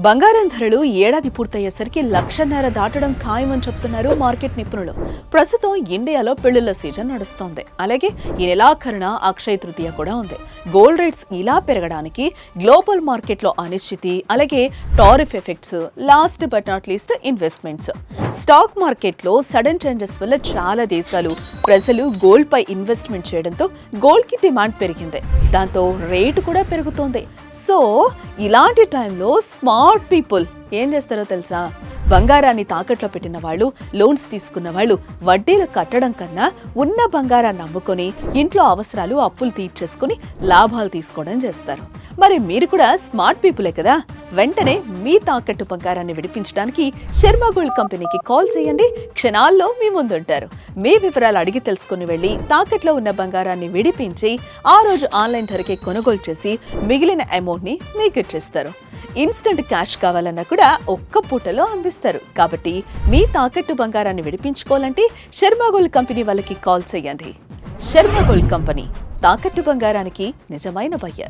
బంగారం ధరలు ఏడాది పూర్తయ్యేసరికి 1,00,000 దాటడం ఖాయమని చెప్తున్నారు మార్కెట్ నిపుణులు. ప్రస్తుతం ఇండియాలో పెళ్లిళ్ల సీజన్ నడుస్తోంది. అలాగే ఈ నెలాఖరున అక్షయ తృతీయ కూడా ఉంది. గోల్డ్ రేట్స్ ఇలా పెరగడానికి గ్లోబల్ మార్కెట్లో అనిశ్చితి, అలాగే tariff effects, last but not least investments. Stock మార్కెట్లో సడన్ చేంజెస్ వల్ల చాలా దేశాలు ప్రజలు గోల్డ్ పై ఇన్వెస్ట్మెంట్ చేయడంతో గోల్డ్ కి డిమాండ్ పెరిగింది. దాంతో రేటు కూడా పెరుగుతోంది. సో ఇలాంటి టైంలో స్మార్ట్ పీపుల్ ఏం చేస్తారో తెలుసా? బంగారాన్ని తాకట్లో పెట్టిన వాళ్ళు, లోన్స్ తీసుకున్న వాళ్ళు వడ్డీలు కట్టడం కన్నా ఉన్న బంగారాన్ని అమ్ముకొని ఇంట్లో అవసరాలు అప్పులు తీర్చేసుకుని లాభాలు తీసుకోవడం చేస్తారు. మరి మీరు కూడా స్మార్ట్ పీపులే కదా? వెంటనే మీ తాకట్టు బంగారాన్ని విడిపించడానికి శర్మ గోల్డ్ కంపెనీకి కాల్ చేయండి. క్షణాల్లో మీ ముందుంటారు. మీ వివరాలు అడిగి తెలుసుకుని వెళ్ళి తాకట్లో ఉన్న బంగారాన్ని విడిపించి ఆ రోజు ఆన్లైన్ ధరకే కొనుగోలు చేసి మిగిలిన అమౌంట్ ని మీకు ఇచ్చేస్తారు. ఇన్స్టెంట్ క్యాష్ కావాలన్నా కూడా ఒక్క పూటలో అందిస్తారు. కాబట్టి మీ తాకట్టు బంగారాన్ని విడిపించుకోవాలంటే శర్మ గోల్డ్ కంపెనీ వాళ్ళకి కాల్ చేయండి. శర్మ గోల్డ్ కంపెనీ, తాకట్టు బంగారానికి నిజమైన బయ్యర్.